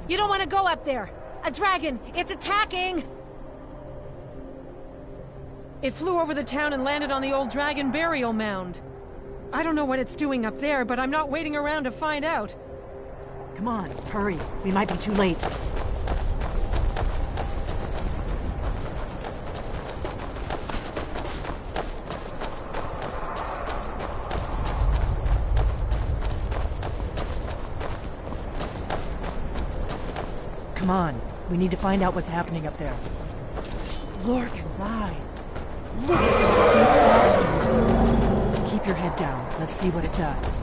You don't want to go up there! A dragon! It's attacking! It flew over the town and landed on the old dragon burial mound. I don't know what it's doing up there, but I'm not waiting around to find out. Come on, hurry. We might be too late. Come on. We need to find out what's happening up there. Lorcan's eyes. Look at that big bastard. Keep your head down. Let's see what it does.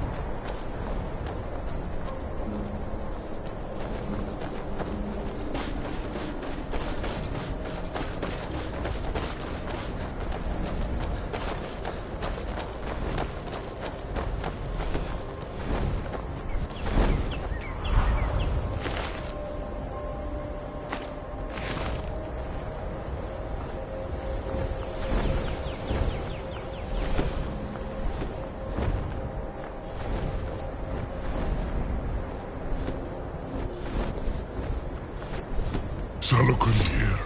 Salokunir,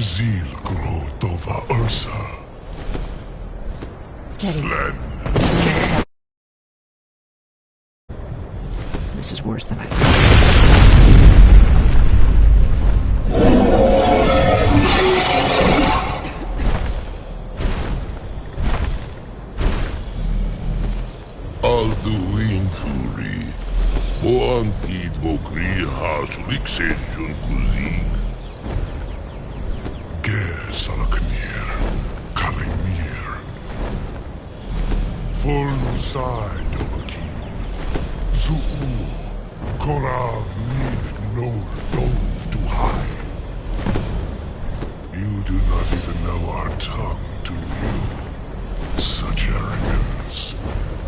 Zil Gro Dova Ursa. Steady. This is worse than I thought. Alduin Turi, Boantid Vokri Hasliksen Kuzig. Ge Salokunir, Kalimir. Fornusai Dovakin, Zuu, Korav Nin no Dove to high. You do not even know our tongue, do you? Such arrogance,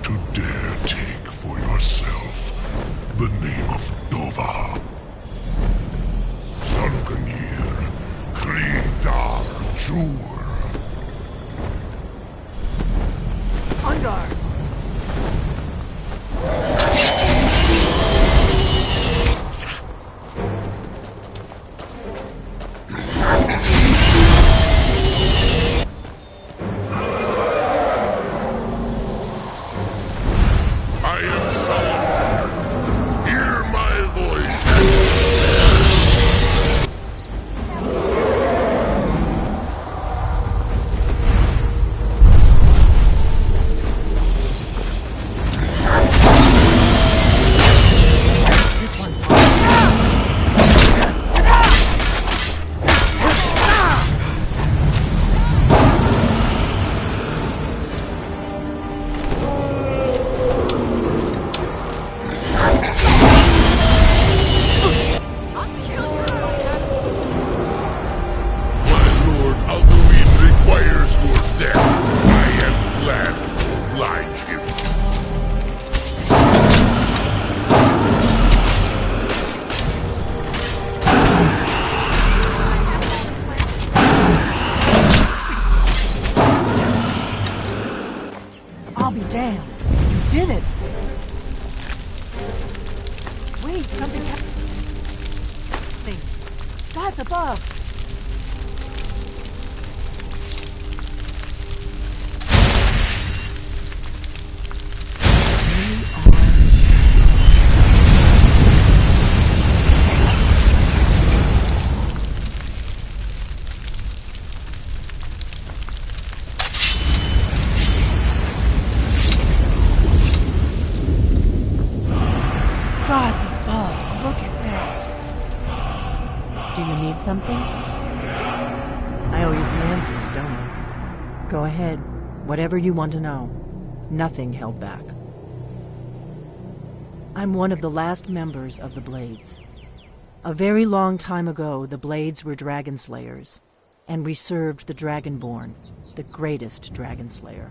to dare take for yourself the name of Dova. Salokunir, Kridar Jur. On guard! I am Salokunir. Hear my voice. I'll be damned. You did it! Wait, something's happening. That's above! Gods above, look at that. Do you need something? I owe you some answers, don't I? Go ahead. Whatever you want to know. Nothing held back. I'm one of the last members of the Blades. A very long time ago, the Blades were dragon slayers, and we served the Dragonborn, the greatest dragon slayer.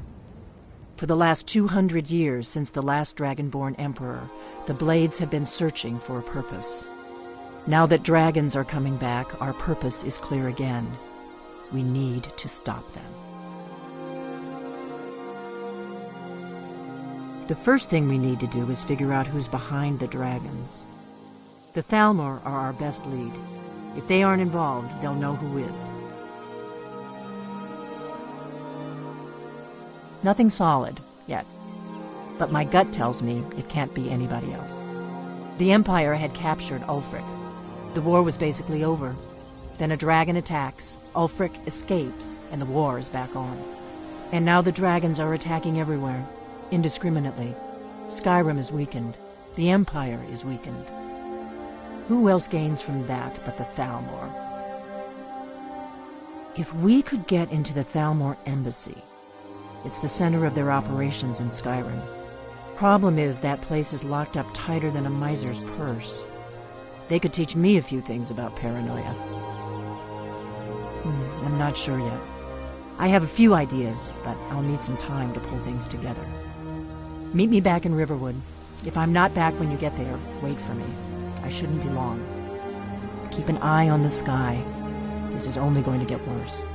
For the last 200 years since the last Dragonborn Emperor, the Blades have been searching for a purpose. Now that dragons are coming back, our purpose is clear again. We need to stop them. The first thing we need to do is figure out who's behind the dragons. The Thalmor are our best lead. If they aren't involved, they'll know who is. Nothing solid, yet. But my gut tells me it can't be anybody else. The Empire had captured Ulfric. The war was basically over. Then a dragon attacks, Ulfric escapes, and the war is back on. And now the dragons are attacking everywhere, indiscriminately. Skyrim is weakened. The Empire is weakened. Who else gains from that but the Thalmor? If we could get into the Thalmor embassy, it's the center of their operations in Skyrim. Problem is, that place is locked up tighter than a miser's purse. They could teach me a few things about paranoia. I'm not sure yet. I have a few ideas, but I'll need some time to pull things together. Meet me back in Riverwood. If I'm not back when you get there, wait for me. I shouldn't be long. Keep an eye on the sky. This is only going to get worse.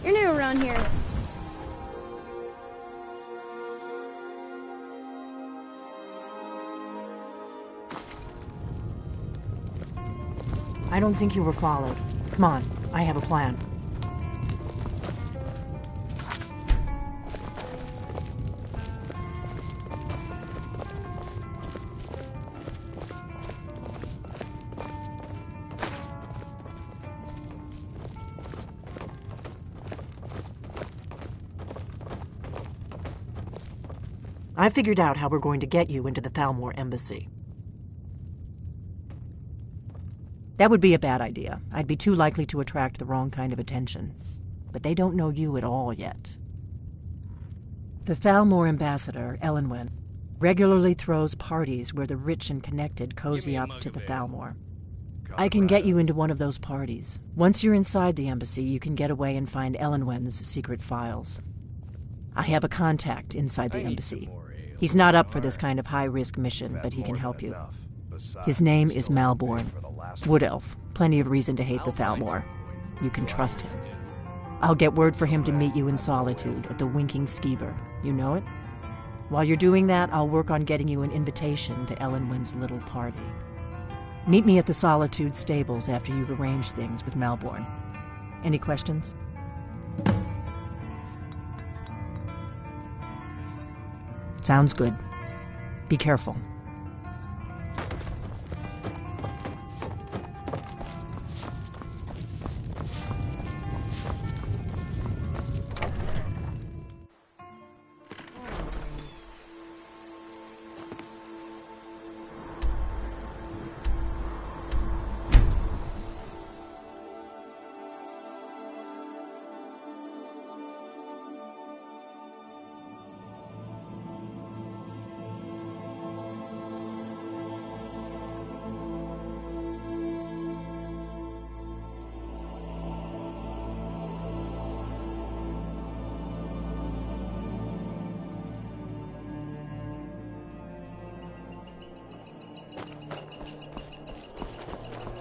You're new around here. I don't think you were followed. Come on, I have a plan. I figured out how we're going to get you into the Thalmor embassy. That would be a bad idea. I'd be too likely to attract the wrong kind of attention. But they don't know you at all yet. The Thalmor ambassador, Elenwen, regularly throws parties where the rich and connected cozy up to the Thalmor. I can get you into one of those parties. Once you're inside the embassy, you can get away and find Elenwen's secret files. I have a contact inside the embassy. He's not up for this kind of high-risk mission, but he can help you. His name is Malborn. Wood Elf. Plenty of reason to hate the Thalmor. You can trust him. I'll get word for him to meet you in Solitude at the Winking Skeever. You know it? While you're doing that, I'll work on getting you an invitation to Elenwen's little party. Meet me at the Solitude stables after you've arranged things with Malborn. Any questions? Sounds good. Be careful.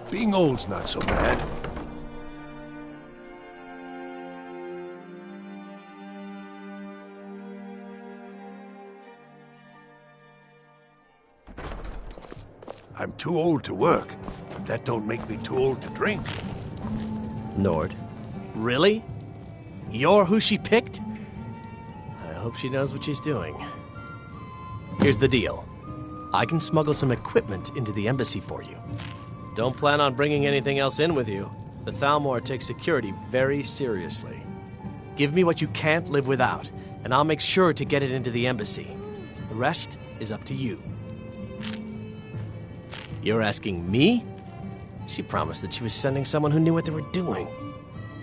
Being old's not so bad. I'm too old to work, but that don't make me too old to drink. Nord. Really? You're who she picked? I hope she knows what she's doing. Here's the deal. I can smuggle some equipment into the embassy for you. Don't plan on bringing anything else in with you. The Thalmor takes security very seriously. Give me what you can't live without, and I'll make sure to get it into the embassy. The rest is up to you. You're asking me? She promised that she was sending someone who knew what they were doing.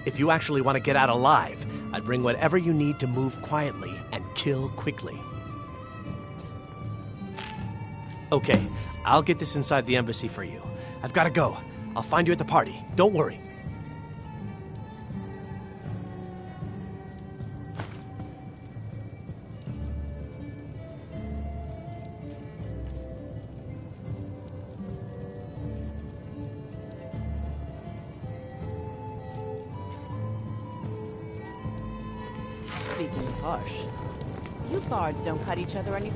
If you actually want to get out alive, I'd bring whatever you need to move quietly and kill quickly. Okay, I'll get this inside the embassy for you. I've got to go. I'll find you at the party. Don't worry. Speaking of harsh, you bards don't cut each other any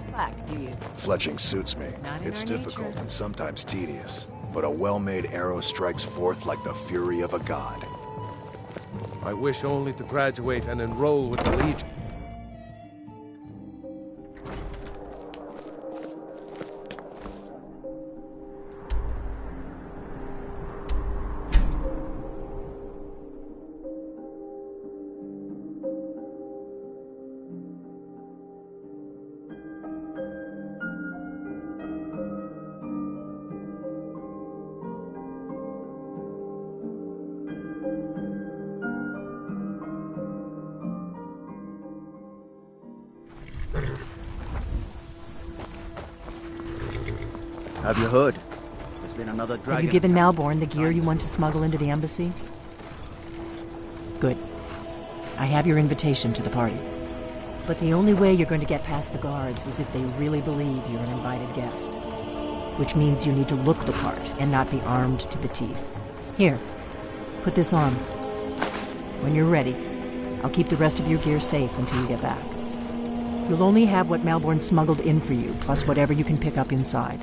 slack, do you? Fletching suits me. Not in It's our difficult nature. and sometimes tedious, but a well-made arrow strikes forth like the fury of a god. I wish only to graduate and enroll with the Legion. Have you heard? There's been another dragon. Have you given Malborn the gear you want to smuggle into the embassy? Good. I have your invitation to the party. But the only way you're going to get past the guards is if they really believe you're an invited guest. Which means you need to look the part and not be armed to the teeth. Here, put this on. When you're ready, I'll keep the rest of your gear safe until you get back. You'll only have what Malborn smuggled in for you, plus whatever you can pick up inside.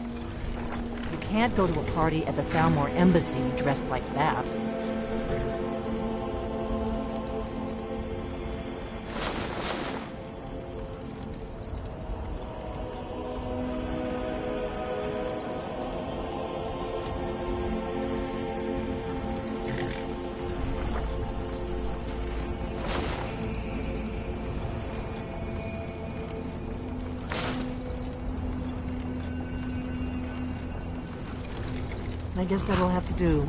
You can't go to a party at the Thalmor Embassy dressed like that. I guess that'll have to do.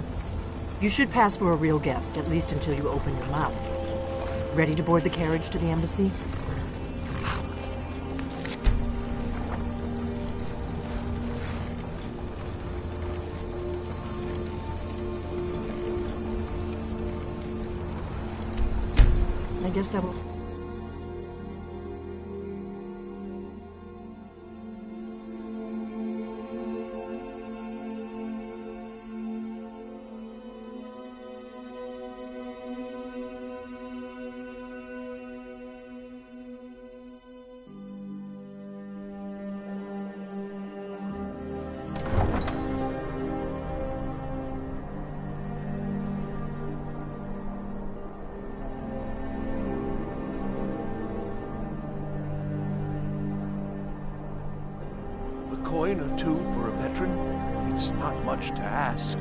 You should pass for a real guest, at least until you open your mouth. Ready to board the carriage to the embassy? I guess that will... A coin or two for a veteran? It's not much to ask.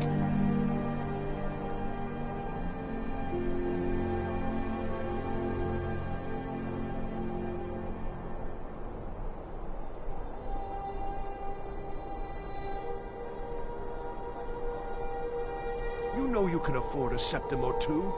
You know you can afford a septim or two.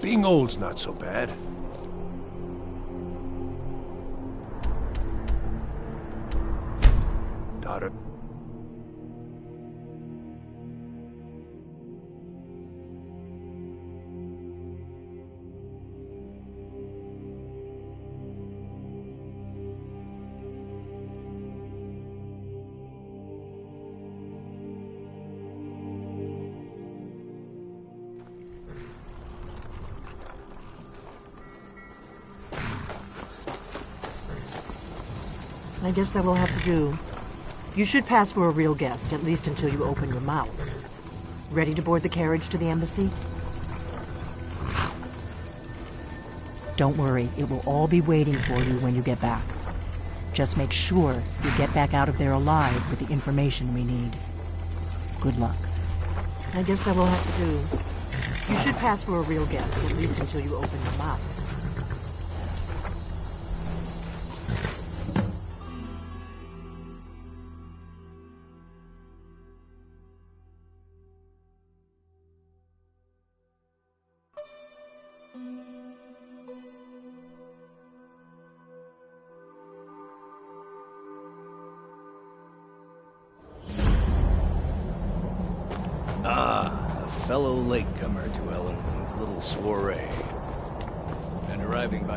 Being old's not so bad. Daughter. I guess that will have to do. You should pass for a real guest, at least until you open your mouth. Ready to board the carriage to the embassy? Don't worry, it will all be waiting for you when you get back. Just make sure you get back out of there alive with the information we need. Good luck. I guess that will have to do. You should pass for a real guest, at least until you open your mouth. A fellow latecomer to Ellen's little soiree. And arriving by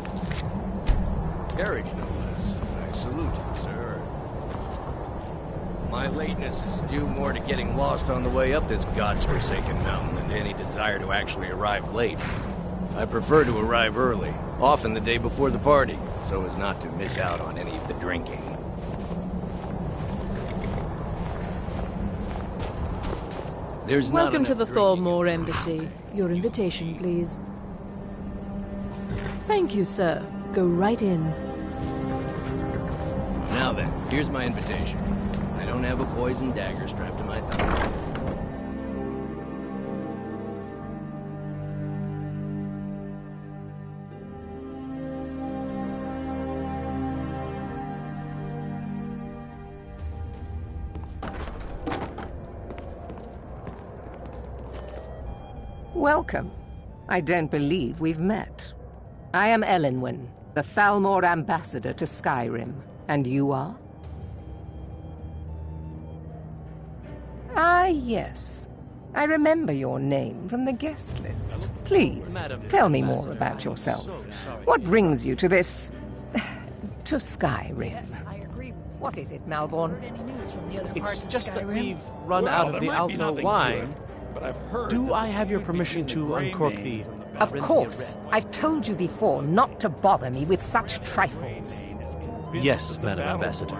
carriage, no less. I salute you, sir. My lateness is due more to getting lost on the way up this god's-forsaken mountain than to any desire to actually arrive late. I prefer to arrive early, often the day before the party, so as not to miss out on any of the drinking. Welcome to the Thalmor Embassy. Your invitation, please. Thank you, sir. Go right in. Now then, here's my invitation. I don't have a poisoned dagger strapped to my thumb. Welcome. I don't believe we've met. I am Elenwen, the Thalmor ambassador to Skyrim. And you are? Ah, yes. I remember your name from the guest list. Please, tell me more about yourself. What brings you to this... to Skyrim? What is it, Malborn? It's just that we've run out of the Alto wine. But I've heard. Do I have your permission to uncork the... Of course. I've told you before not to bother me with such trifles. Yes, Madam Ambassador.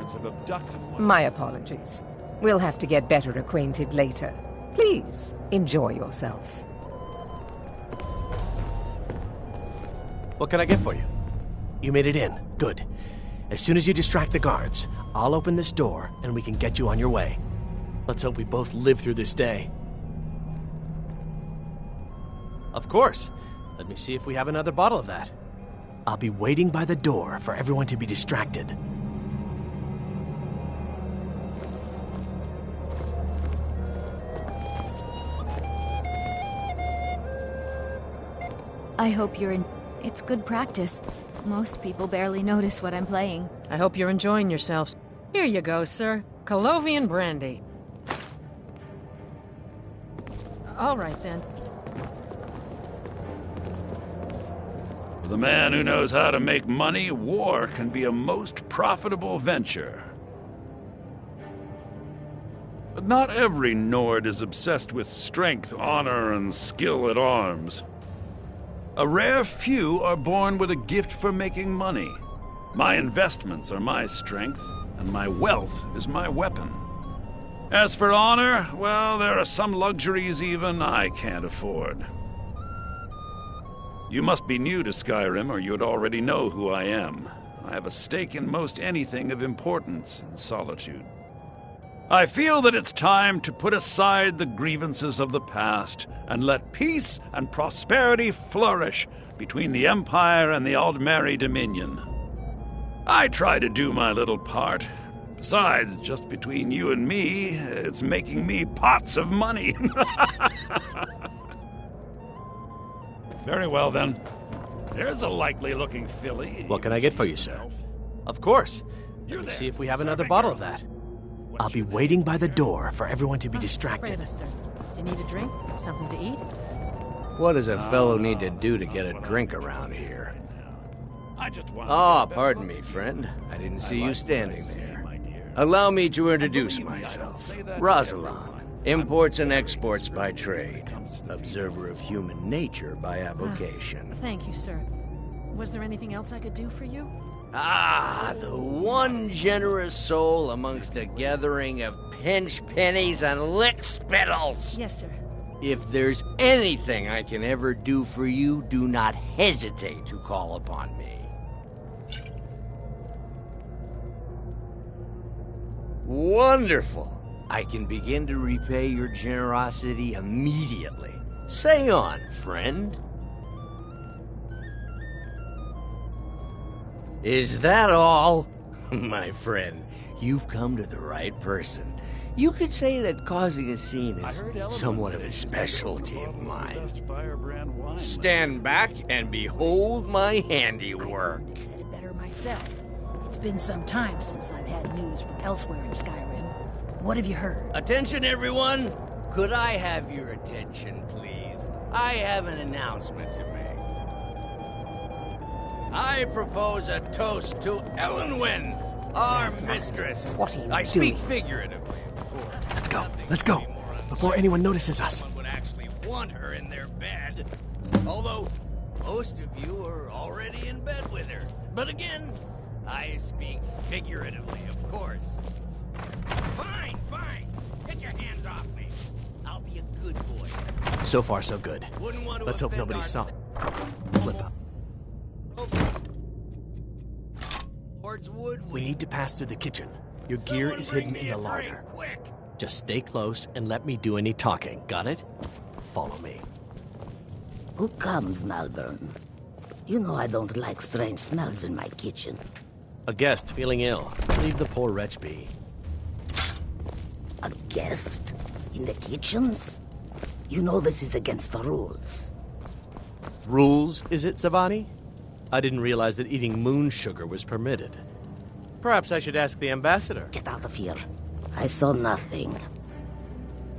My apologies. We'll have to get better acquainted later. Please, enjoy yourself. What can I get for you? You made it in. Good. As soon as you distract the guards, I'll open this door and we can get you on your way. Let's hope we both live through this day. Of course. Let me see if we have another bottle of that. I'll be waiting by the door for everyone to be distracted. I hope you're in... It's good practice. Most people barely notice what I'm playing. I hope you're enjoying yourselves. Here you go, sir. Colovian brandy. All right, then. For the man who knows how to make money, war can be a most profitable venture. But not every Nord is obsessed with strength, honor, and skill at arms. A rare few are born with a gift for making money. My investments are my strength, and my wealth is my weapon. As for honor, well, there are some luxuries even I can't afford. You must be new to Skyrim, or you'd already know who I am. I have a stake in most anything of importance in Solitude. I feel that it's time to put aside the grievances of the past and let peace and prosperity flourish between the Empire and the Aldmeri Dominion. I try to do my little part. Besides, just between you and me, it's making me pots of money. Very well, then. There's a likely-looking filly. What can I get for you, sir? Of course. Let me see if we have another bottle of that. I'll be waiting by the door for everyone to be distracted. Right, sir. Do you need a drink? Something to eat? What does a fellow need to do to get a drink around here? Ah, pardon me, friend. I didn't see you standing there. Allow me to introduce myself. Rosalind, imports and exports by trade. Observer of human nature by avocation. Thank you, sir. Was there anything else I could do for you? Ah, the one generous soul amongst a gathering of pinch pennies and lick spittles. Yes, sir. If there's anything I can ever do for you, do not hesitate to call upon me. Wonderful. I can begin to repay your generosity immediately. Say on, friend. Is that all? My friend, you've come to the right person. You could say that causing a scene is somewhat of a specialty of mine. Stand back and behold my handiwork. I said it better myself. It's been some time since I've had news from elsewhere in Skyrim. What have you heard? Attention, everyone! Could I have your attention, please? I have an announcement to make. I propose a toast to Elenwen, our mistress. What are you I doing? speak figuratively, of course. Let's go, before anyone notices us. Someone would actually want her in their bed. Although, most of you are already in bed with her. But again, I speak figuratively, of course. Fine. Get your hands off me. I'll be a good boy. So far, so good. Let's hope nobody saw. Flip up. We need to pass through the kitchen. Your gear is hidden in the larder. Just stay close and let me do any talking. Got it? Follow me. Who comes, Malvern? You know I don't like strange smells in my kitchen. A guest feeling ill. Leave the poor wretch be. A guest? In the kitchens? You know this is against the rules. Rules, is it, Savani? I didn't realize that eating moon sugar was permitted. Perhaps I should ask the ambassador. Get out of here. I saw nothing.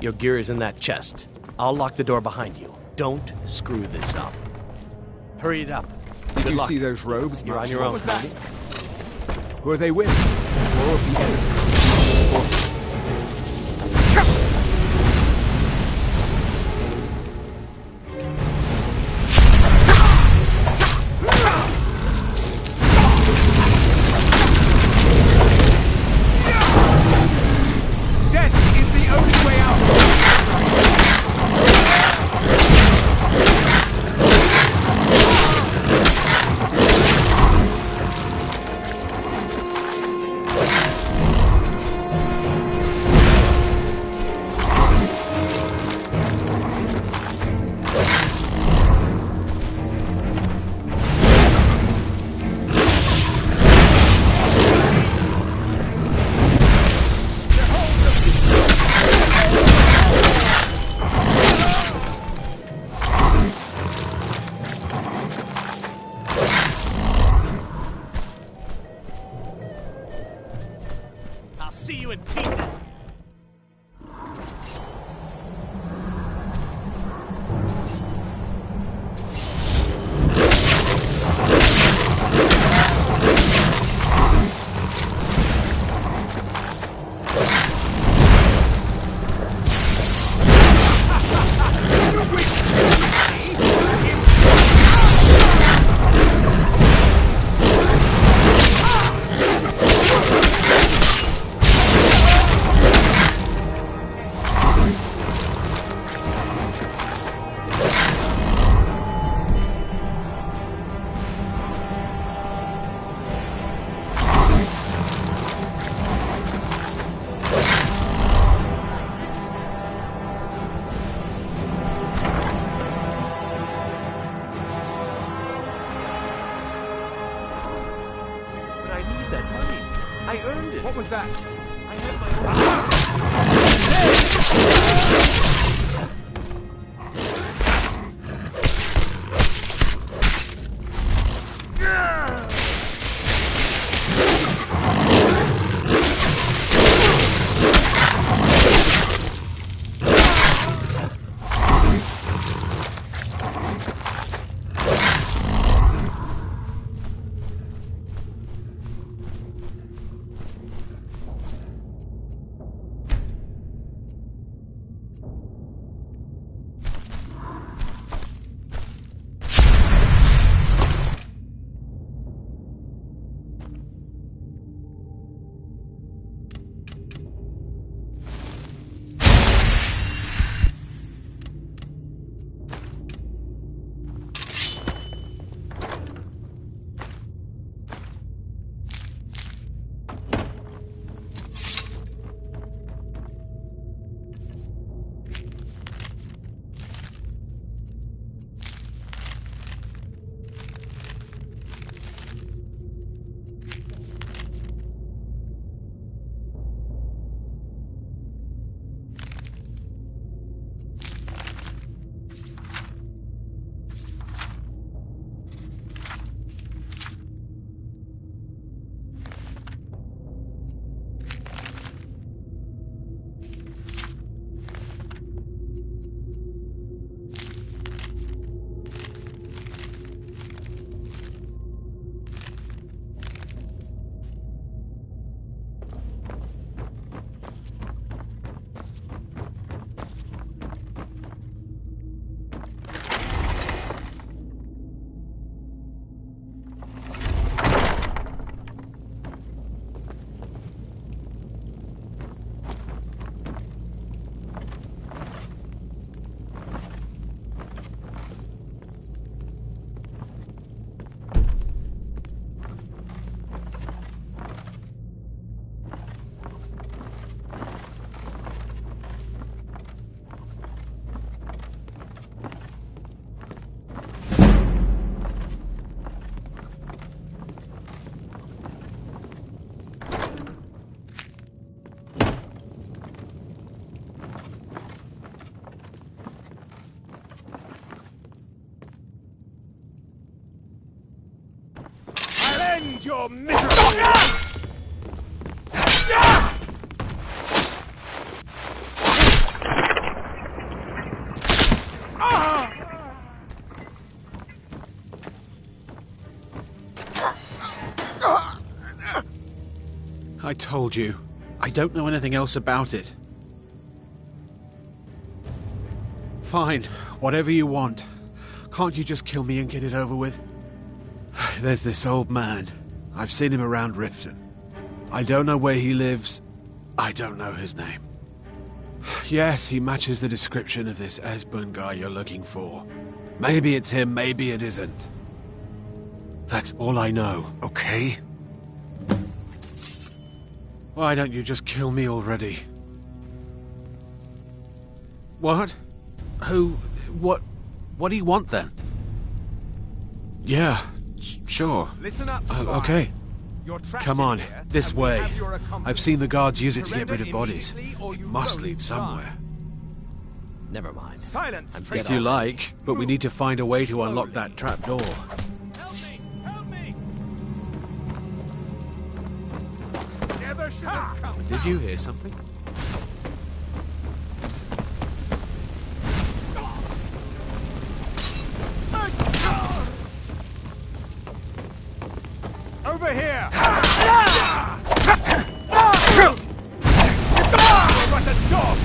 Your gear is in that chest. I'll lock the door behind you. Don't screw this up. Hurry it up. Did Good you luck. see those robes? You're on your own. What was that? Who are they with? More of the enemies. Death is the only way out. I'll see you in pieces. But I need that money. I earned it. What was that? I had my own. Bide your misery! I told you. I don't know anything else about it. Fine, whatever you want. Can't you just kill me and get it over with? There's this old man. I've seen him around Riften. I don't know where he lives. I don't know his name. Yes, he matches the description of this Esbern guy you're looking for. Maybe it's him, maybe it isn't. That's all I know, okay? Why don't you just kill me already? What? Who? What do you want then? Yeah, sure. Listen up, okay. You're trapped Come in on, here, this and we way. have your accomplice. I've seen the guards use it to get rid Surrender of bodies. immediately or It you must will lead somewhere. Never mind. Silence, If you like, but we need to find a way to unlock that trap door. Never should have come. Did you hear something? Over here! But a dog!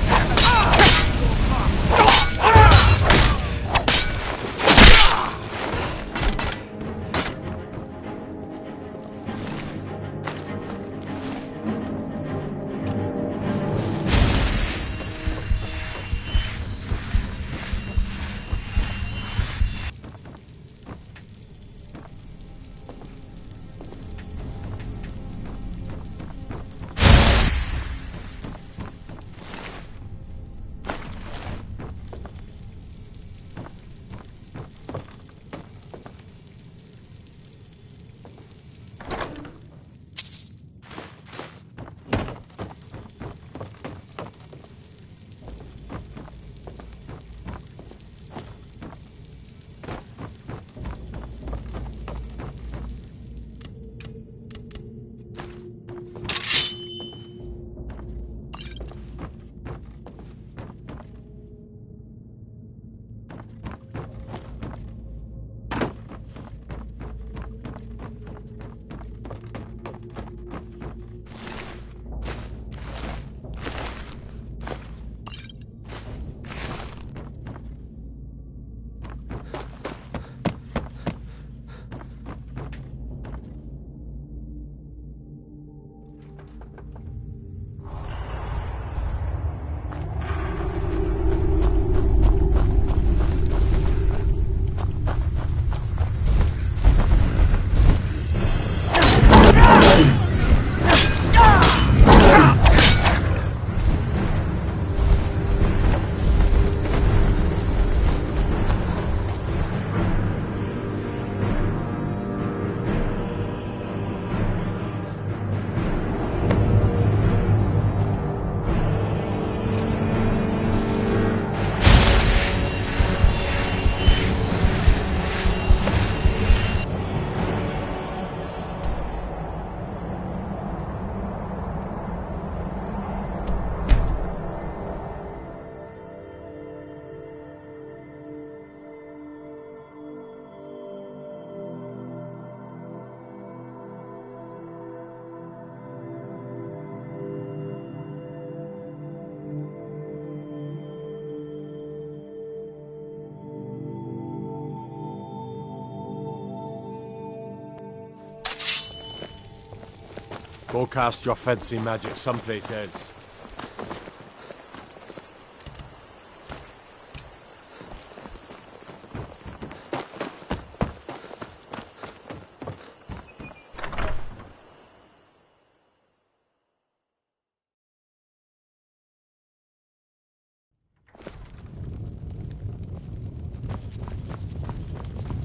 Go cast your fancy magic someplace else.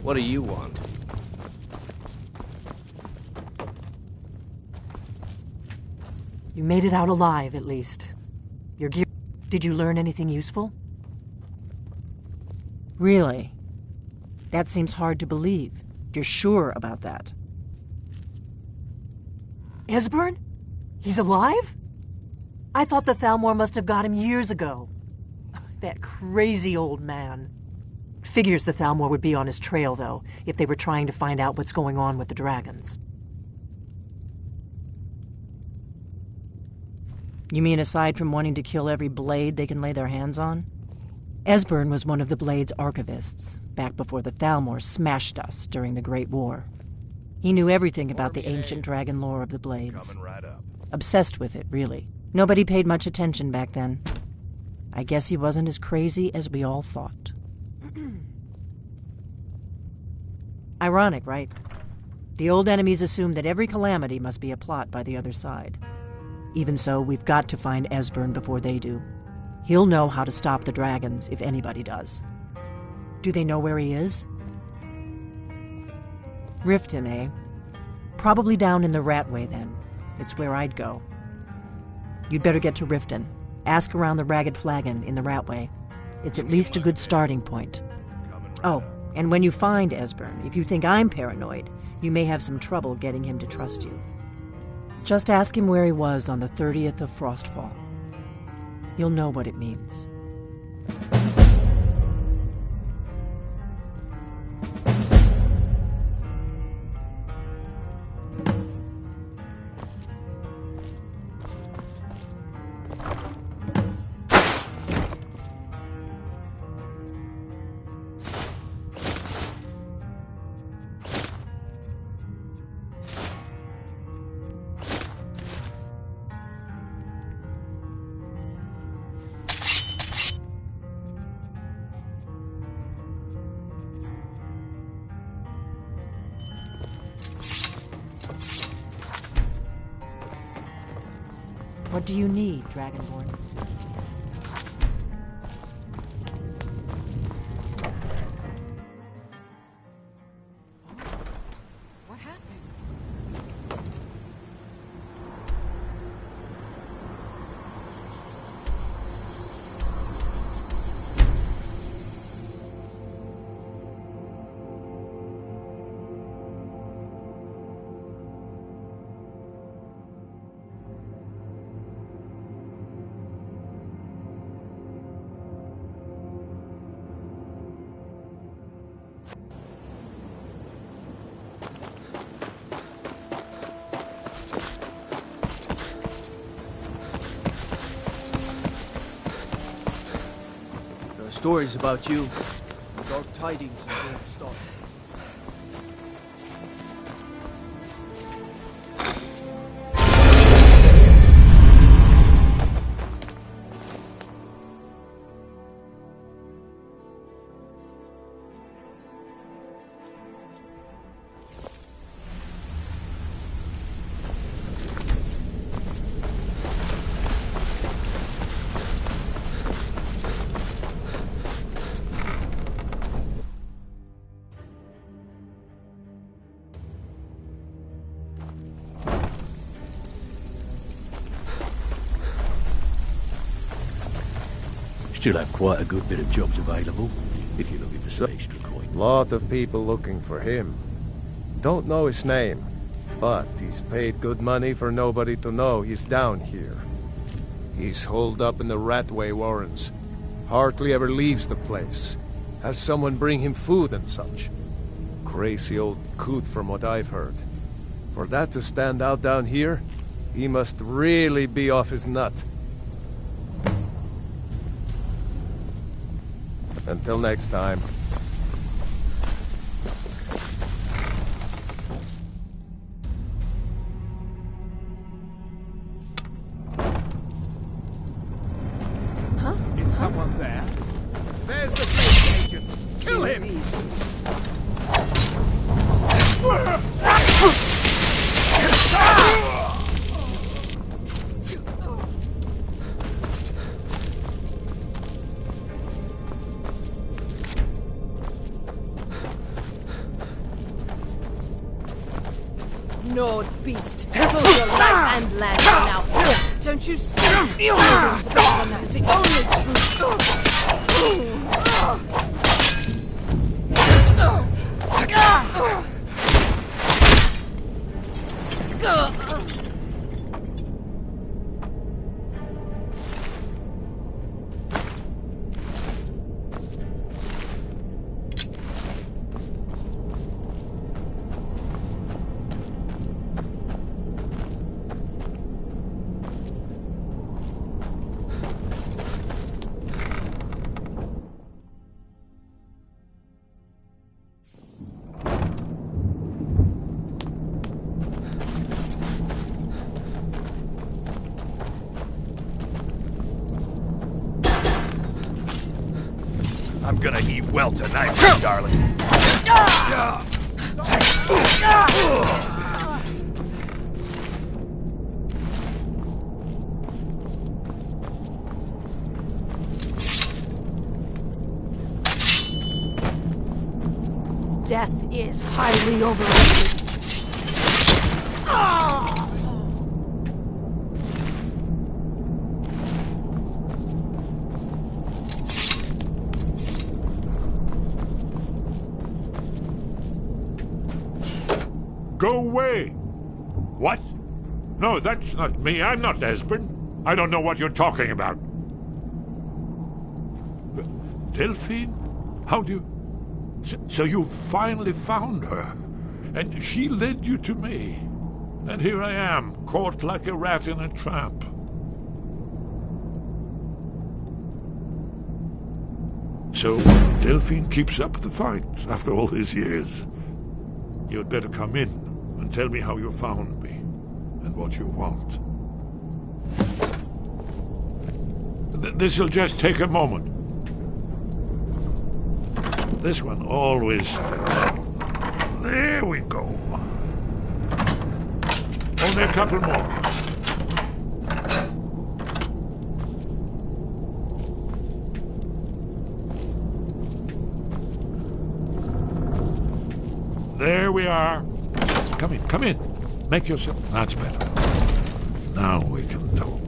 What do you want? You made it out alive, at least. Your gear... Did you learn anything useful? Really? That seems hard to believe. You're sure about that? Esbern? He's alive? I thought the Thalmor must have got him years ago. That crazy old man. Figures the Thalmor would be on his trail, though, if they were trying to find out what's going on with the dragons. You mean aside from wanting to kill every blade they can lay their hands on? Esbern was one of the Blade's archivists, back before the Thalmor smashed us during the Great War. He knew everything about the ancient dragon lore of the Blades. Coming right up. Obsessed with it, really. Nobody paid much attention back then. I guess he wasn't as crazy as we all thought. Ironic, right? The old enemies assume that every calamity must be a plot by the other side. Even so, we've got to find Esbern before they do. He'll know how to stop the dragons, if anybody does. Do they know where he is? Riften, eh? Probably down in the Ratway, then. It's where I'd go. You'd better get to Riften. Ask around the Ragged Flagon in the Ratway. It's at least a good starting point. Oh, and when you find Esbern, if you think I'm paranoid, you may have some trouble getting him to trust you. Just ask him where he was on the 30th of Frostfall. You'll know what it means. What do you need, Dragonborn? What happened? Stories about you. Dark tidings and don't stop. Still have quite a good bit of jobs available, if you're looking for some extra coin. Lot of people looking for him. Don't know his name, but he's paid good money for nobody to know he's down here. He's holed up in the Ratway Warrens. Hardly ever leaves the place. Has someone bring him food and such. Crazy old coot from what I've heard. For that to stand out down here, he must really be off his nut. Until next time. Huh? Is someone there? There's the fake agents! Kill him! Gnawed beast! Pull your life and land now! Don't you see? It's the only truth! I'm gonna eat well tonight, darling. Death is highly overrated. Go away! What? No, that's not me. I'm not Esbern. I don't know what you're talking about. Delphine? How do you... So you finally found her, and she led you to me. And here I am, caught like a rat in a trap. So Delphine keeps up the fight after all these years. You'd better come in and tell me how you found me, and what you want. This'll just take a moment. This one always fits. There we go. Only a couple more. There we are. Come in. Make yourself... That's better. Now we can talk.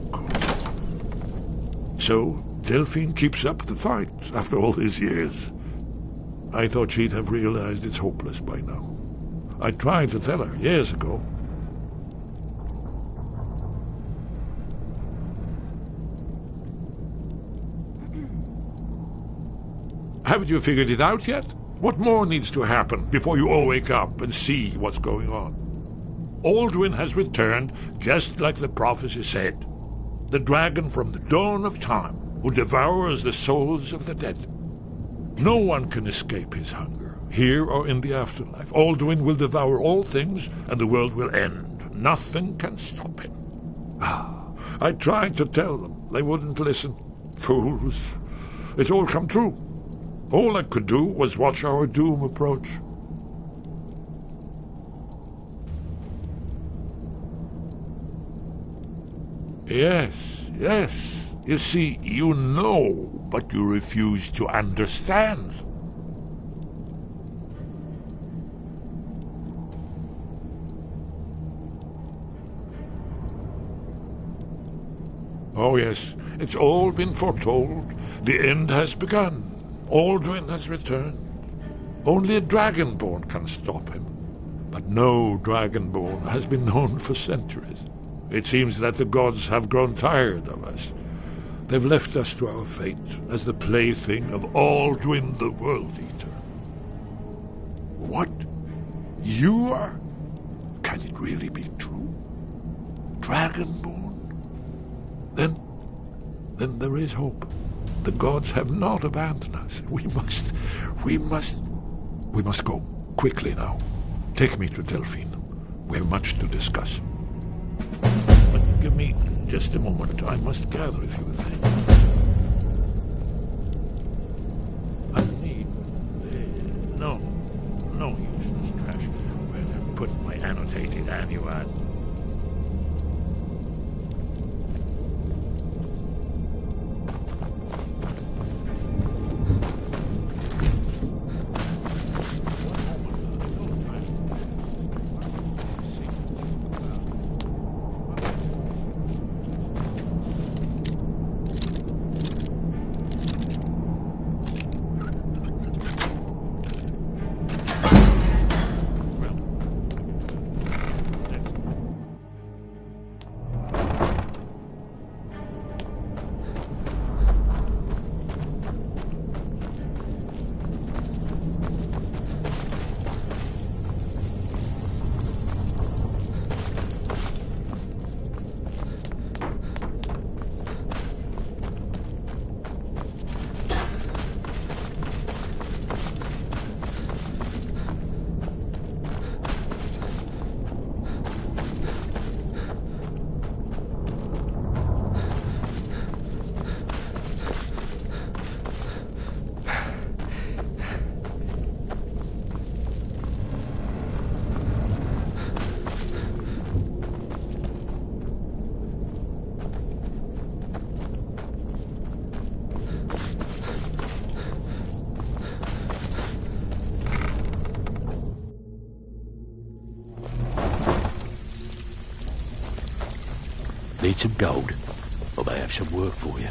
So, Delphine keeps up the fight after all these years. I thought she'd have realized it's hopeless by now. I tried to tell her years ago. Haven't you figured it out yet? What more needs to happen before you all wake up and see what's going on? Alduin has returned just like the prophecy said. The dragon from the dawn of time who devours the souls of the dead. No one can escape his hunger, here or in the afterlife. Alduin will devour all things, and the world will end. Nothing can stop him. I tried to tell them. They wouldn't listen. Fools. It's all come true. All I could do was watch our doom approach. Yes. You see, you know, but you refuse to understand. Oh yes, it's all been foretold. The end has begun. Alduin has returned. Only a dragonborn can stop him. But no dragonborn has been known for centuries. It seems that the gods have grown tired of us. They've left us to our fate as the plaything of Alduin the World Eater. What? You are? Can it really be true? Dragonborn? Then there is hope. The gods have not abandoned us. We must go. Quickly now. Take me to Delphine. We have much to discuss. But give me just a moment. I must gather a few things. I need... No useless trash. Where to put my annotated annual? Need some gold? I may have some work for you.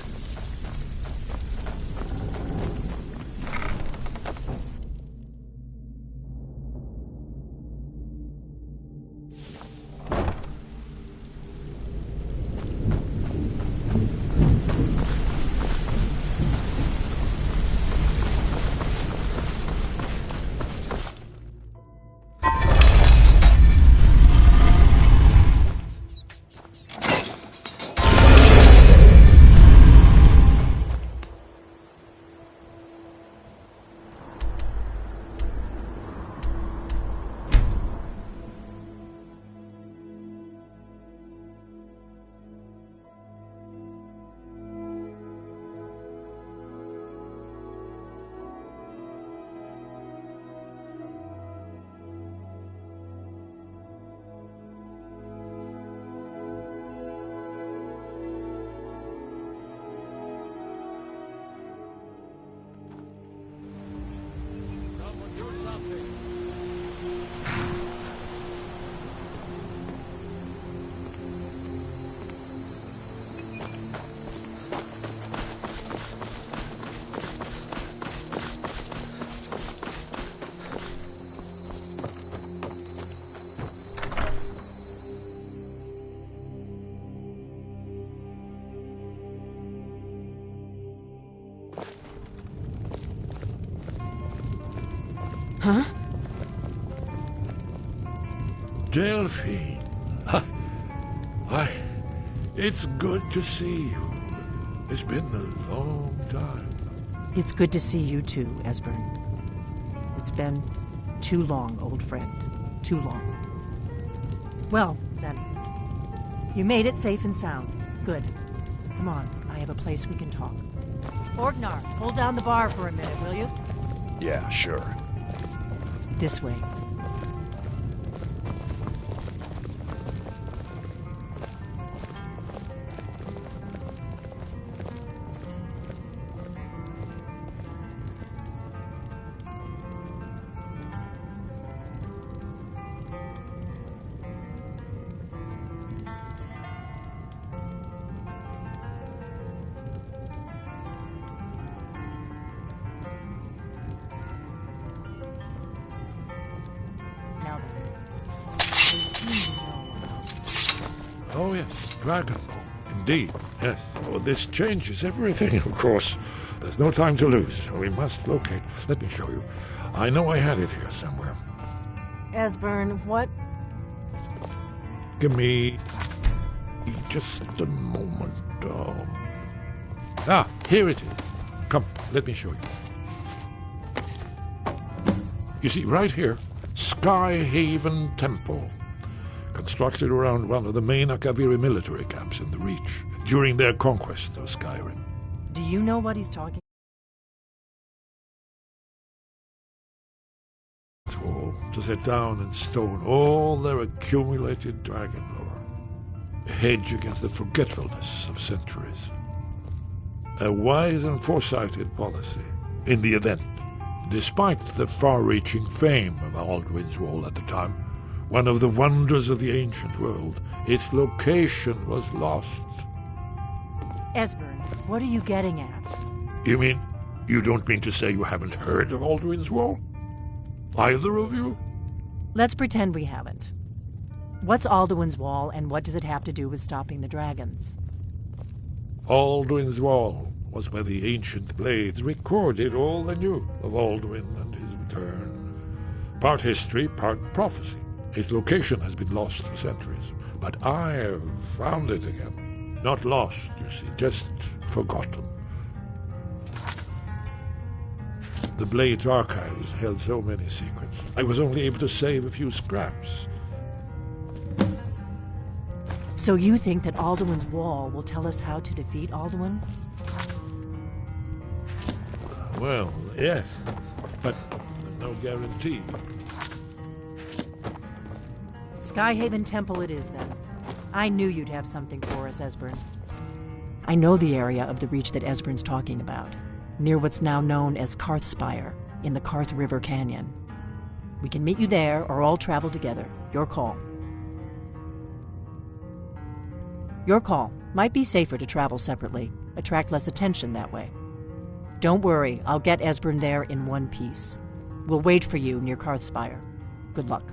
Huh? Delphine. Why, it's good to see you. It's been a long time. It's good to see you too, Esbern. It's been too long, old friend. Too long. Well, then. You made it safe and sound. Good. Come on, I have a place we can talk. Orgnar, hold down the bar for a minute, will you? Yeah, sure. This way. Oh, yes, Dragon Ball. Indeed, yes. Oh, this changes everything, of course. There's no time to lose, so we must locate. Let me show you. I know I had it here somewhere. Esbern, what? Give me just a moment. Here it is. Come, let me show you. You see, right here, Skyhaven Temple. Constructed around one of the main Akaviri military camps in the Reach during their conquest of Skyrim. Do you know what he's talking about? To set down in stone all their accumulated dragon lore. A hedge against the forgetfulness of centuries. A wise and foresighted policy in the event, despite the far-reaching fame of Alduin's Wall at the time, one of the wonders of the ancient world, its location was lost. Esbern, what are you getting at? You mean, you don't mean to say you haven't heard of Alduin's Wall? Either of you? Let's pretend we haven't. What's Alduin's Wall, and what does it have to do with stopping the dragons? Alduin's Wall was where the ancient blades recorded all they knew of Alduin and his return. Part history, part prophecy. Its location has been lost for centuries, but I have found it again. Not lost, you see, just forgotten. The Blade's archives held so many secrets. I was only able to save a few scraps. So you think that Alduin's Wall will tell us how to defeat Alduin? Well, yes, but there's no guarantee. Skyhaven Temple it is, then. I knew you'd have something for us, Esbern. I know the area of the Reach that Esbern's talking about. near what's now known as Karthspire, in the Karth River Canyon. We can meet you there or all travel together. Your call. Your call. Might be safer to travel separately. Attract less attention that way. Don't worry, I'll get Esbern there in one piece. We'll wait for you near Karthspire. Good luck.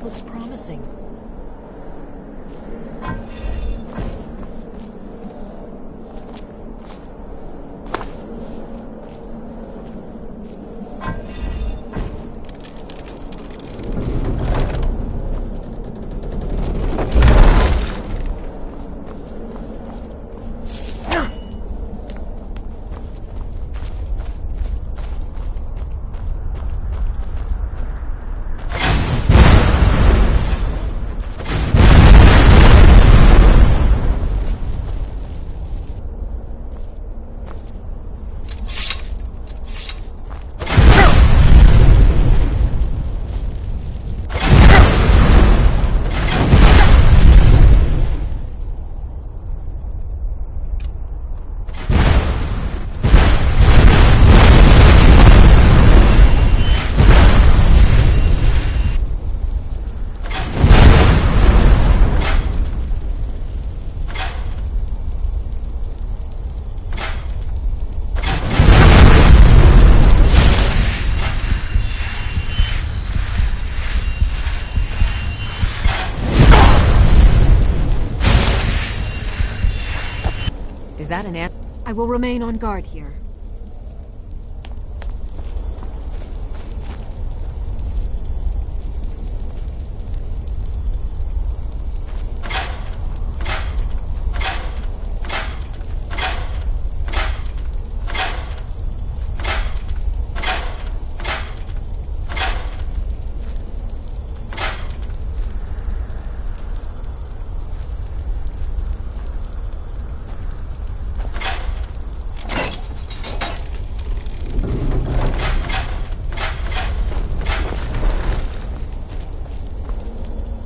This looks promising. Is that an ant? I will remain on guard here.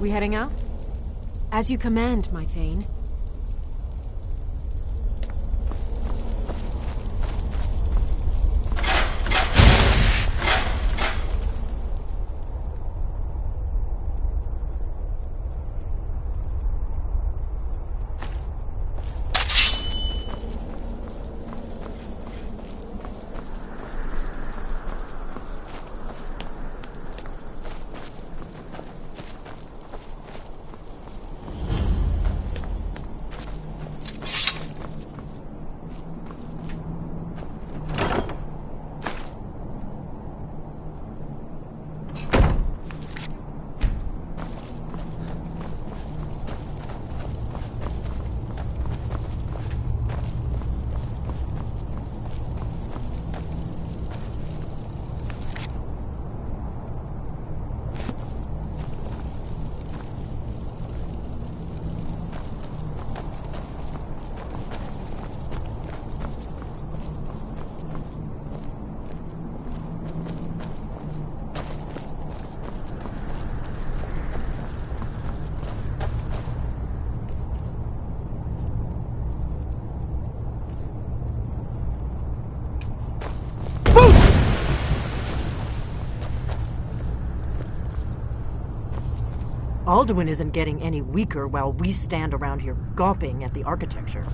We heading out? As you command, my Thane. Alduin isn't getting any weaker while we stand around here gawping at the architecture.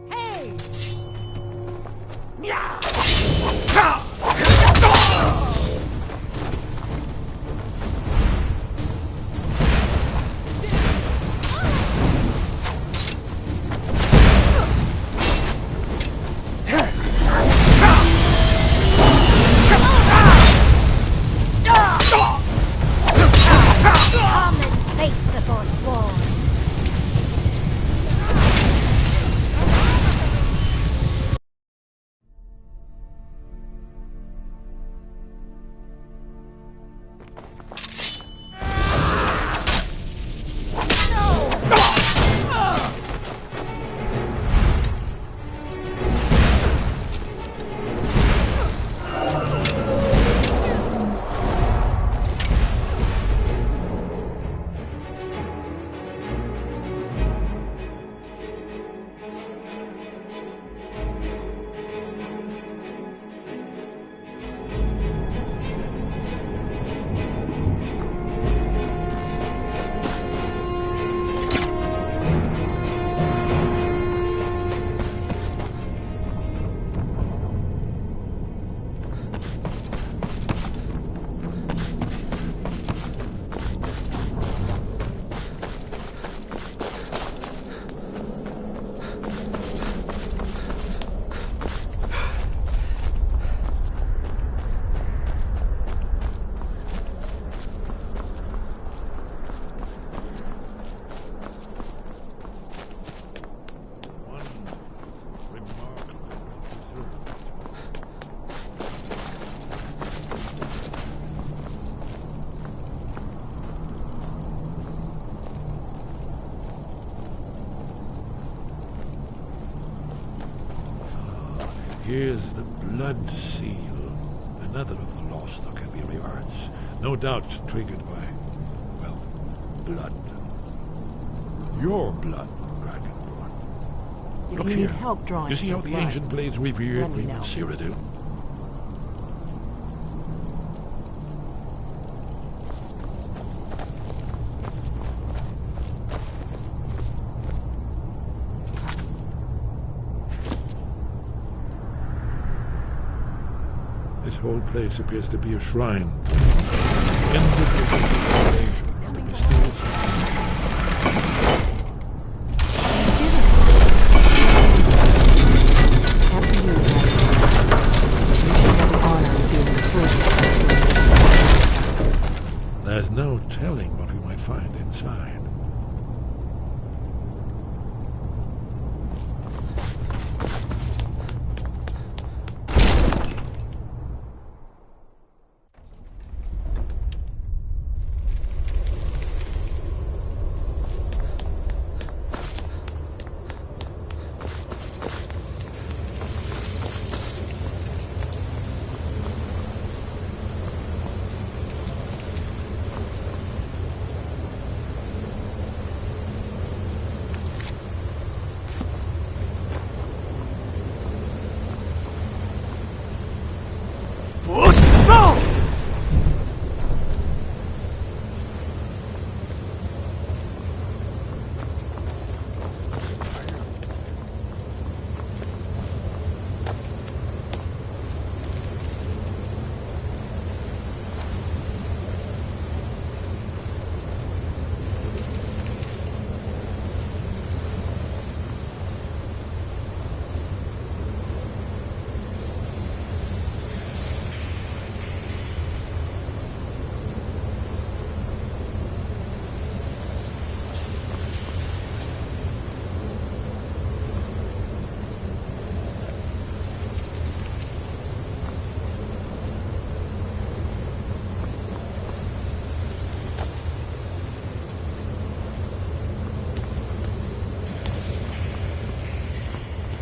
Hey! Here's the blood seal. Another of the lost Akaviri arts. No doubt triggered by, well, blood. Your blood, Dragonborn. If Look you here. need help drawing You see how some the blood, ancient blades revered let me even know. Cyrodiil? This whole place appears to be a shrine. In the invasion of the mysterious. After you should have the honor of being the first to set foot inside. There's no telling what we might find inside.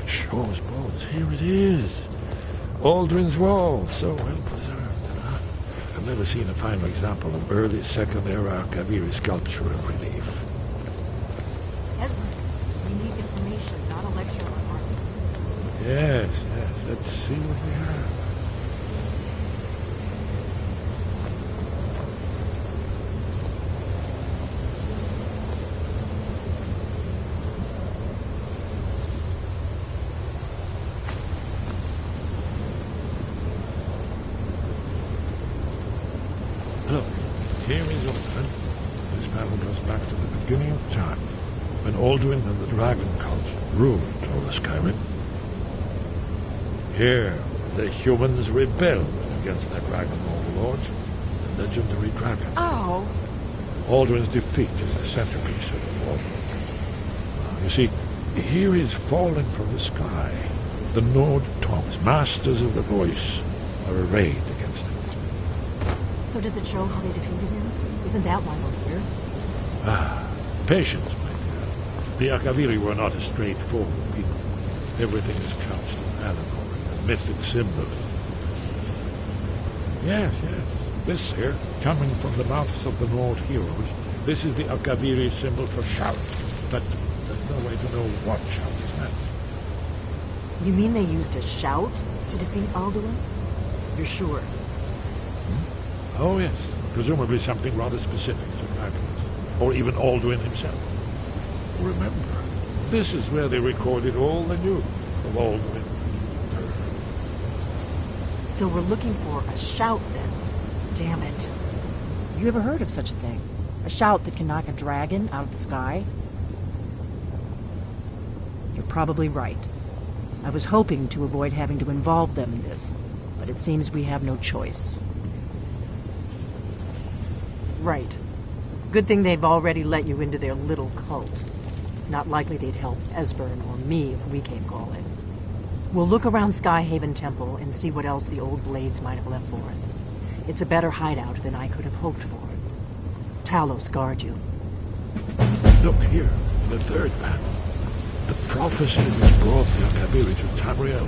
Shaw's bones, here it is. Aldrin's Wall, so well preserved. I've never seen a finer example of early Second Era Kaviri sculpture and relief. Esmond, we need information, not a lecture on arts. Yes, let's see what we have. Look, here is Aldrin. This panel goes back to the beginning of time, when Aldrin and the Dragon Cult ruled over Skyrim. Here, the humans rebelled against their dragon overlords, the legendary dragon. Oh. Aldrin's defeat is the centerpiece of the wall. You see, here is fallen from the sky. The Nord tongues, masters of the voice, are arrayed against him. So does it show how they defeated him? Isn't that why we're here? Patience, my dear. The Akaviri were not a straightforward people. Everything is couched in allegory and mythic symbolism. Yes. This here, coming from the mouths of the Nord heroes, this is the Akaviri symbol for shout. But there's no way to know what shout is meant. You mean they used a shout to defeat Alduin? You're sure? Oh, yes. Presumably something rather specific to dragons. Or even Alduin himself. Remember, this is where they recorded all they knew of Alduin. So we're looking for a shout, then. Damn it. You ever heard of such a thing? A shout that can knock a dragon out of the sky? You're probably right. I was hoping to avoid having to involve them in this, but it seems we have no choice. Right. Good thing they've already let you into their little cult. Not likely they'd help Esbern or me if we came calling. We'll look around Skyhaven Temple and see what else the old blades might have left for us. It's a better hideout than I could have hoped for. Talos guard you. Look here, in the third panel. The prophecy which brought the Akaviri to Tamriel.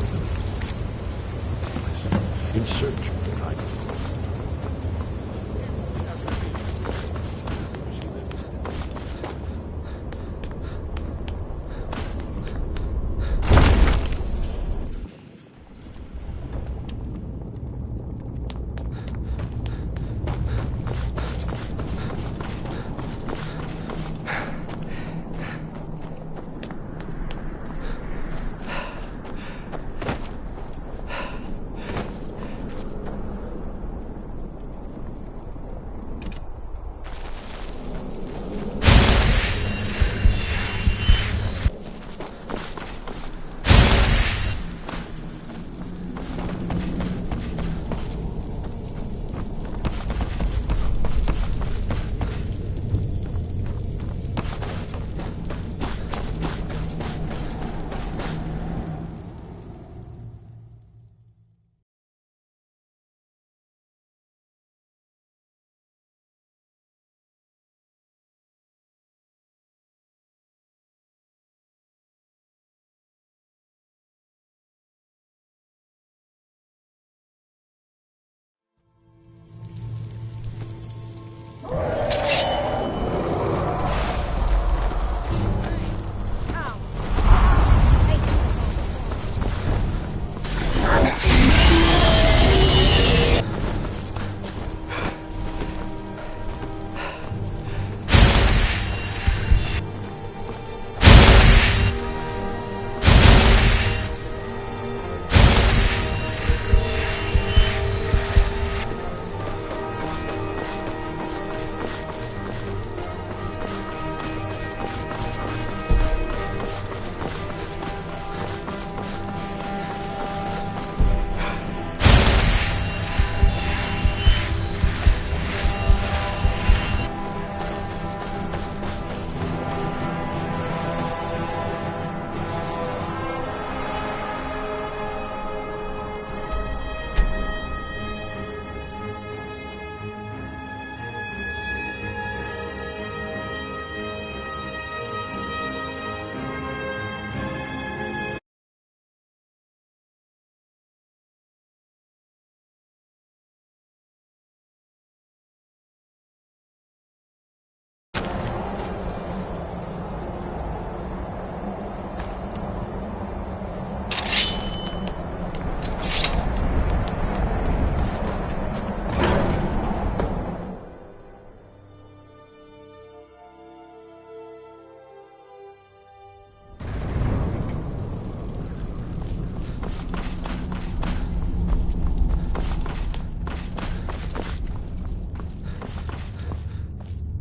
in search of the dragon.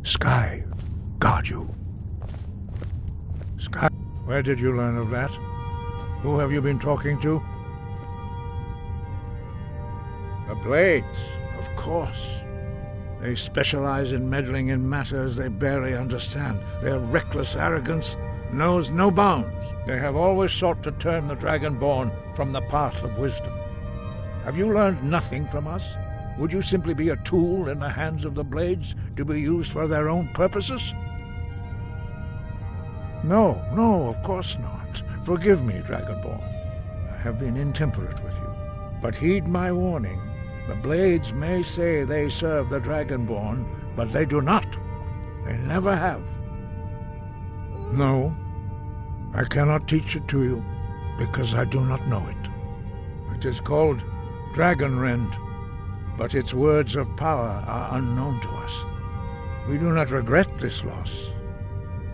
Sky, guard you. Sky, where did you learn of that? Who have you been talking to? The Blades, of course. They specialize in meddling in matters they barely understand. Their reckless arrogance knows no bounds. They have always sought to turn the Dragonborn from the path of wisdom. Have you learned nothing from us? Would you simply be a tool in the hands of the Blades to be used for their own purposes? No, of course not. Forgive me, Dragonborn. I have been intemperate with you. But heed my warning. The Blades may say they serve the Dragonborn, but they do not. They never have. No, I cannot teach it to you, because I do not know it. It is called Dragonrend, but its words of power are unknown to us. We do not regret this loss.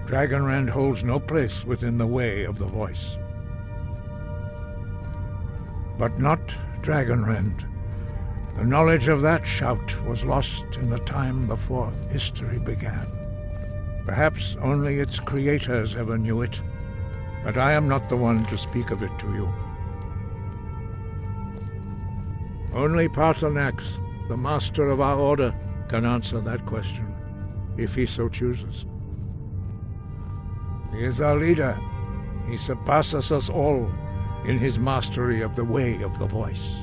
Dragonrend holds no place within the way of the voice. But not Dragonrend. The knowledge of that shout was lost in the time before history began. Perhaps only its creators ever knew it, but I am not the one to speak of it to you. Only Paarthurnax, the master of our order, can answer that question, if he so chooses. He is our leader. He surpasses us all in his mastery of the way of the voice.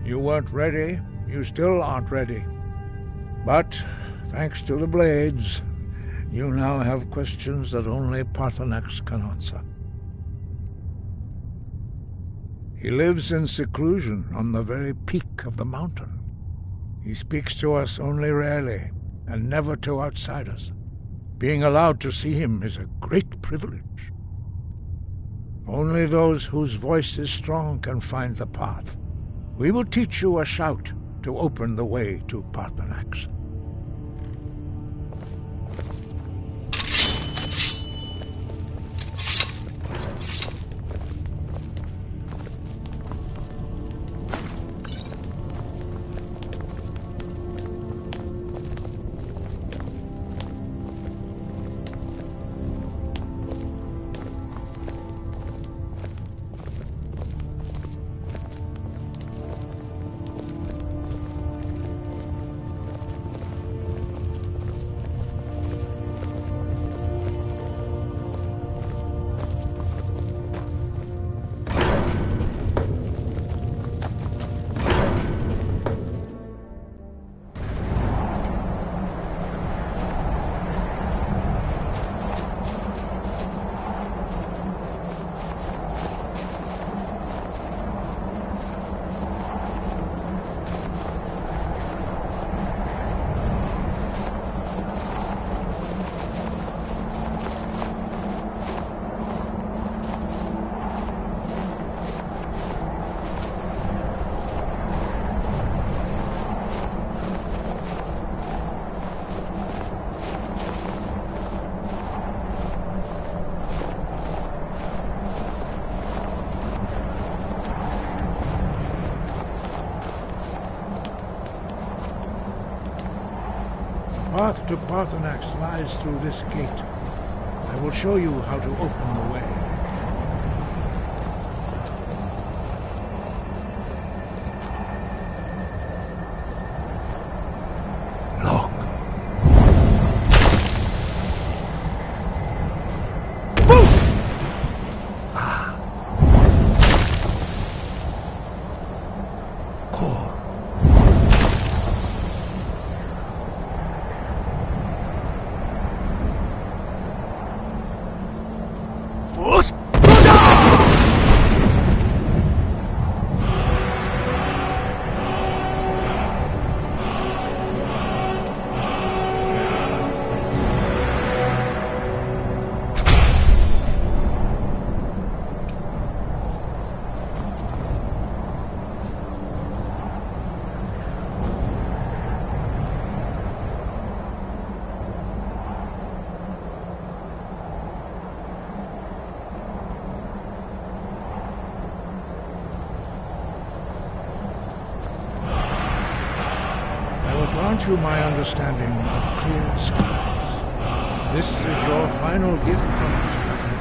You weren't ready. You still aren't ready. But, thanks to the Blades, you now have questions that only Paarthurnax can answer. He lives in seclusion on the very peak of the mountain. He speaks to us only rarely, and never to outsiders. Being allowed to see him is a great privilege. Only those whose voice is strong can find the path. We will teach you a shout to open the way to Paarthurnax. The path to Paarthurnax lies through this gate. I will show you how to open the way. Grant you my understanding of clear skies. This is your final gift from Skyrim.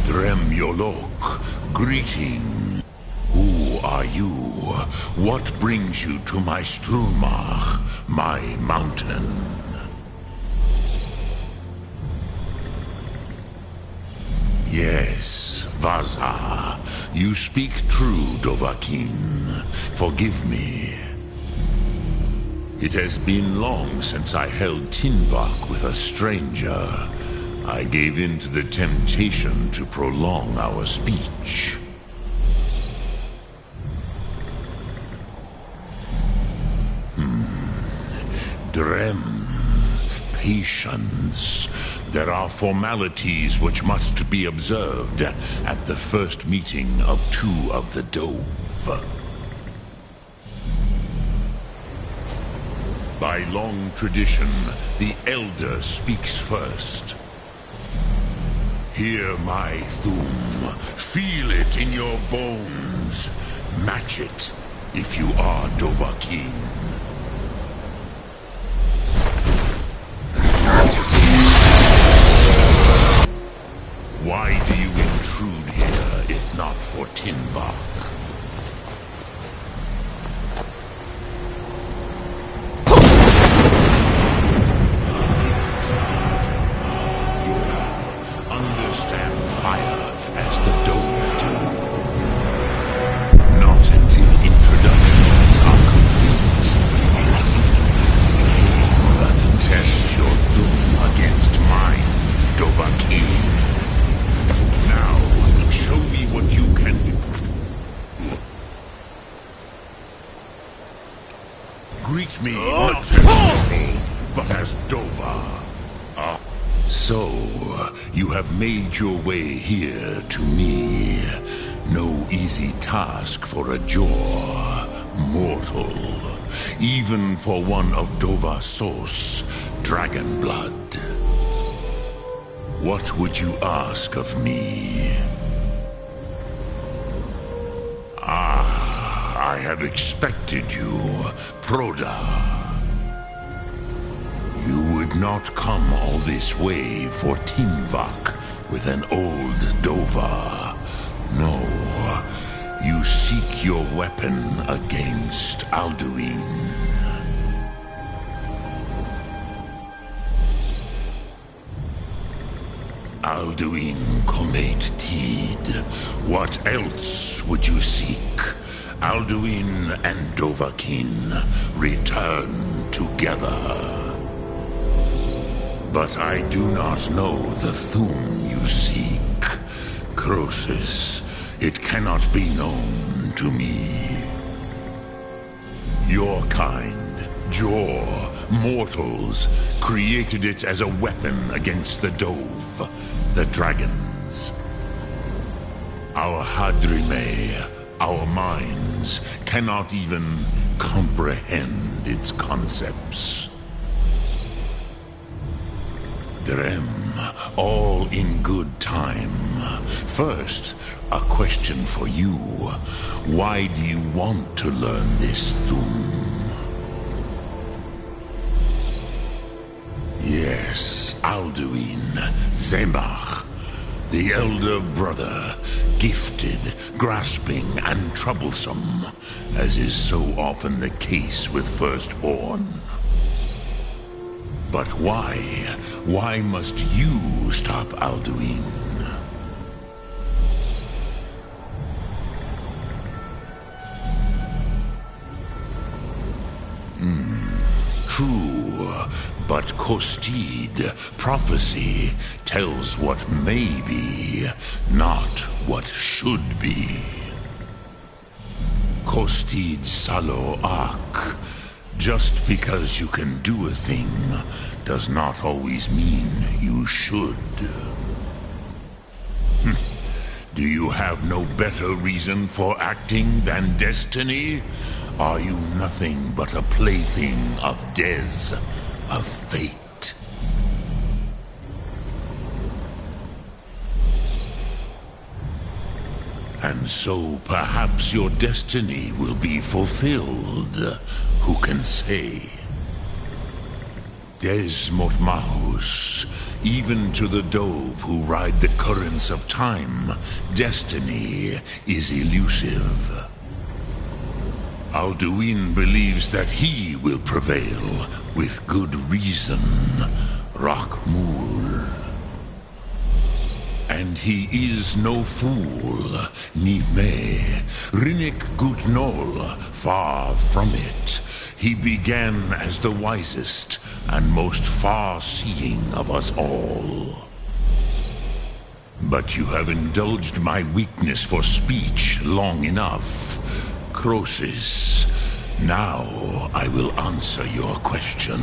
Drem Yolok, greeting. Who are you? What brings you to my Strumach, my mountain? Yes, Vaza. You speak true, Dovahkiin. Forgive me. It has been long since I held Tinvak with a stranger. I gave in to the temptation to prolong our speech. Drem. Patience. There are formalities which must be observed at the first meeting of two of the Dove. By long tradition, the Elder speaks first. Hear my Thum. Feel it in your bones. Match it if you are Dovahkiin. Why do you intrude here if not for Tinvak? Understand fire as the Dove do. Not until introductions are complete. Test your Thum against mine, Dovahkiin. Now, show me what you can do. Greet me not as Dove, but as Dova. So, you have made your way here to me. No easy task for a Jor, mortal. Even for one of Dova Sos, dragon blood. What would you ask of me? I have expected you, Proda. You would not come all this way for Tinvak with an old Dova. No, you seek your weapon against Alduin. Alduin Comet Tid. What else would you seek? Alduin and Dovahkiin return together. But I do not know the Thum you seek. Croesus, it cannot be known to me. Your kind, Jor, mortals, created it as a weapon against the Dove, the dragons. Our Hadrime, our minds, cannot even comprehend its concepts. Drem, all in good time. First, a question for you. Why do you want to learn this Thum? Yes, Alduin, Zemach, the elder brother, gifted, grasping, and troublesome, as is so often the case with firstborn. But why? Why must you stop Alduin? True, but Kostid, prophecy, tells what may be, not what should be. Kostid Salo Ak. Just because you can do a thing does not always mean you should. Do you have no better reason for acting than destiny? Are you nothing but a plaything of Dez, of fate? And so perhaps your destiny will be fulfilled. Who can say? Des Mortmahus, even to the dove who ride the currents of time, destiny is elusive. Alduin believes that he will prevail, with good reason, Rachmul. And he is no fool, ni me, Rinnik Gutnol, far from it. He began as the wisest and most far-seeing of us all. But you have indulged my weakness for speech long enough, Croesus. Now I will answer your question.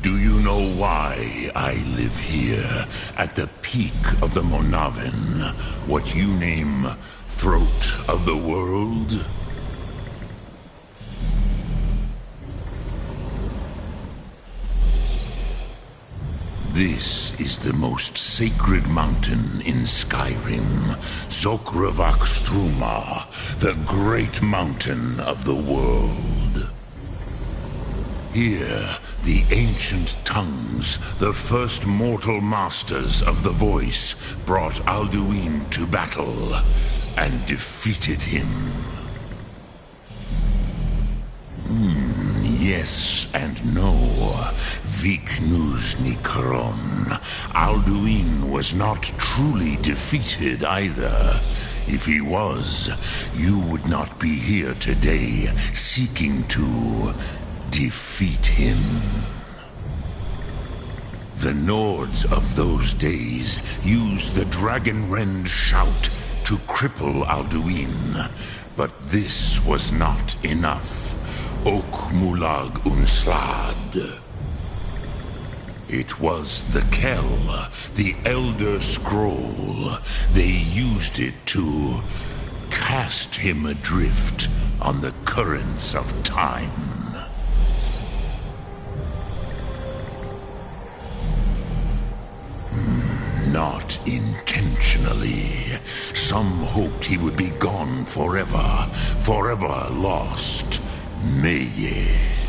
Do you know why I live here, at the peak of the Monavin, what you name Throat of the World? This is the most sacred mountain in Skyrim, Zokravak Struma, the great mountain of the world. Here, the ancient tongues, the first mortal masters of the voice, brought Alduin to battle and defeated him. Yes and no. Viknus Nikron. Alduin was not truly defeated either. If he was, you would not be here today seeking to defeat him. The Nords of those days used the Dragonrend shout to cripple Alduin, but this was not enough. Ok Mulag Unslad. It was the Kell, the Elder Scroll. They used it to cast him adrift on the currents of time. Not intentionally. Some hoped he would be gone forever, forever lost. Meye.